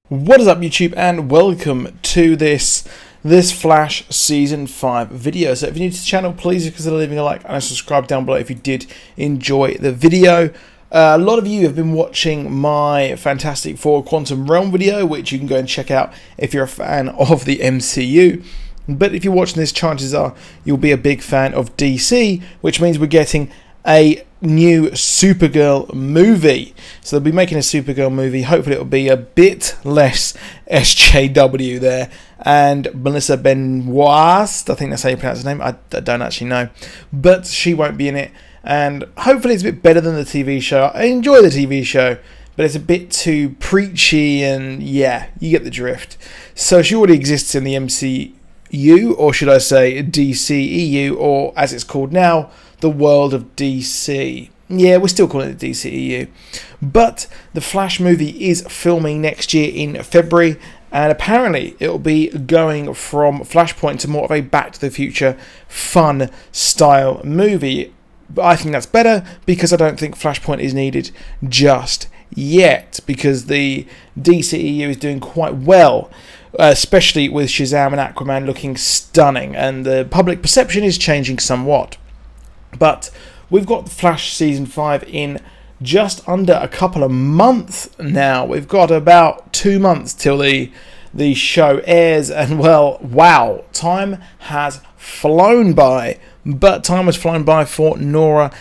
What is up, YouTube, and welcome to this Flash Season 5 video. So if you're new to the channel, please consider leaving a like and a subscribe down below if you did enjoy the video. A lot of you have been watching my Fantastic Four Quantum Realm video, which you can go and check out if you're a fan of the MCU. But if you're watching this, chances are you'll be a big fan of DC, which means we're getting a new Supergirl movie. So they'll be making a Supergirl movie. Hopefully it'll be a bit less SJW there. And Melissa Benoist, I think that's how you pronounce her name. I don't actually know. But she won't be in it. And hopefully it's a bit better than the TV show. I enjoy the TV show, but it's a bit too preachy, and yeah, you get the drift. So she already exists in the MCU, or should I say DCEU, or as it's called now, the world of DC. Yeah, we're still calling it DCEU. But the Flash movie is filming next year in February, and apparently it'll be going from Flashpoint to more of a Back to the Future fun style movie. But I think that's better, because I don't think Flashpoint is needed just yet, because the DCEU is doing quite well, especially with Shazam and Aquaman looking stunning, and the public perception is changing somewhat. But we've got Flash Season 5 in just under a couple of months now. We've got about 2 months till the show airs, and well, wow, time has flown by. But time has flown by for Nora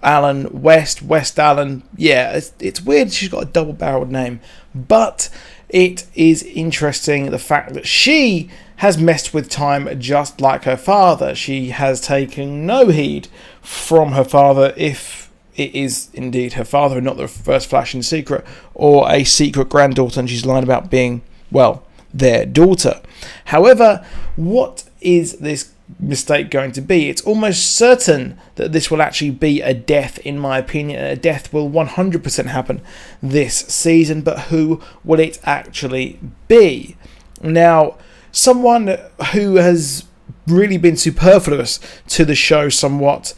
Allen West Allen. Yeah, it's weird she's got a double-barreled name, but it is interesting the fact that she has messed with time just like her father. She has taken no heed from her father, if it is indeed her father and not the first Flash in secret, or a secret granddaughter, and she's lying about being, well, their daughter. However, what is this mistake going to be? It's almost certain that this will actually be a death, in my opinion. A death will 100% happen this season, but who will it actually be? Now, someone who has really been superfluous to the show somewhat,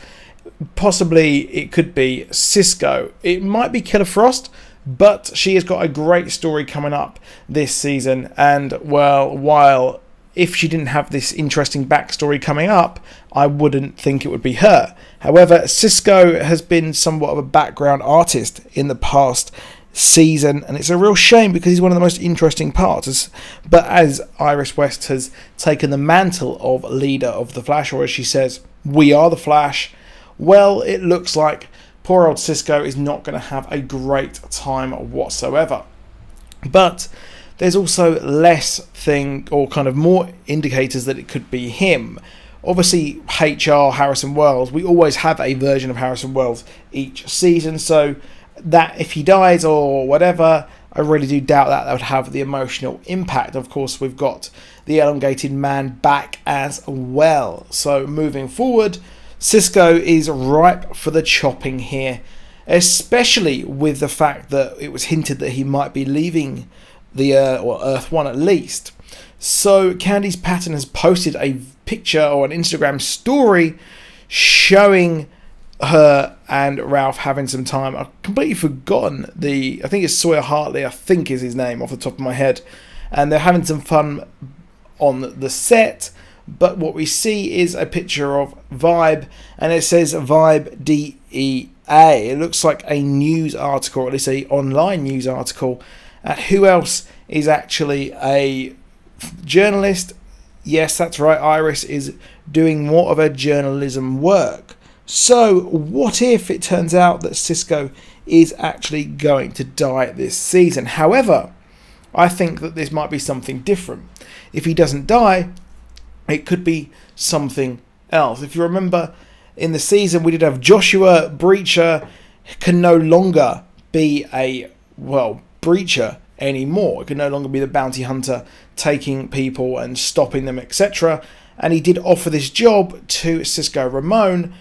possibly it could be Cisco. It might be Killer Frost, but she has got a great story coming up this season, and well, while if she didn't have this interesting backstory coming up, I wouldn't think it would be her. However, Cisco has been somewhat of a background artist in the past season, and it's a real shame because he's one of the most interesting parts. But as Iris West has taken the mantle of leader of the Flash, or as she says, we are the Flash, well, it looks like poor old Cisco is not going to have a great time whatsoever. But there's also less or kind of more indicators that it could be him. Obviously, HR, Harrison Wells, we always have a version of Harrison Wells each season, so that if he dies or whatever, I really do doubt that would have the emotional impact. Of course, we've got the elongated man back as well. So moving forward, Cisco is ripe for the chopping here, especially with the fact that it was hinted that he might be leaving the Earth 1 at least. So Candice Patton has posted a picture or an Instagram story showing her and Ralph having some time. I've completely forgotten I think it's Sawyer Hartley, I think is his name off the top of my head, and they're having some fun on the set. But what we see is a picture of Vibe, and it says Vibe DEA. It looks like a news article, or at least an online news article. Who else is actually a journalist? Yes, that's right, Iris is doing more of a journalism work. So what if it turns out that Cisco is actually going to die this season? However, I think that this might be something different. If he doesn't die, it could be something else. If you remember, in the season we did have Joshua Breacher can no longer be a, well, Breacher anymore. It can no longer be the bounty hunter taking people and stopping them, etc. And he did offer this job to Cisco Ramon,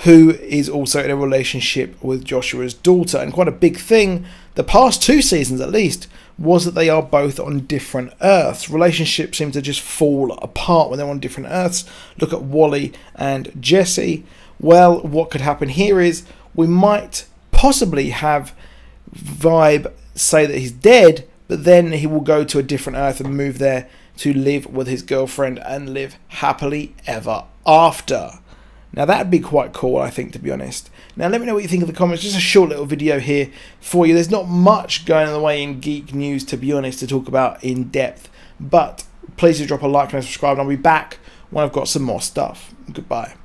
who is also in a relationship with Joshua's daughter. And quite a big thing, the past 2 seasons at least, was that they are both on different Earths. Relationships seem to just fall apart when they're on different Earths. Look at Wally and Jesse. Well, what could happen here is we might possibly have Vibe say that he's dead, but then he will go to a different Earth and move there to live with his girlfriend and live happily ever after. Now that'd be quite cool, I think, to be honest. Now let me know what you think in the comments. Just a short little video here for you. There's not much going on the way in geek news, to be honest, to talk about in depth. But please do drop a like and a subscribe, and I'll be back when I've got some more stuff. Goodbye.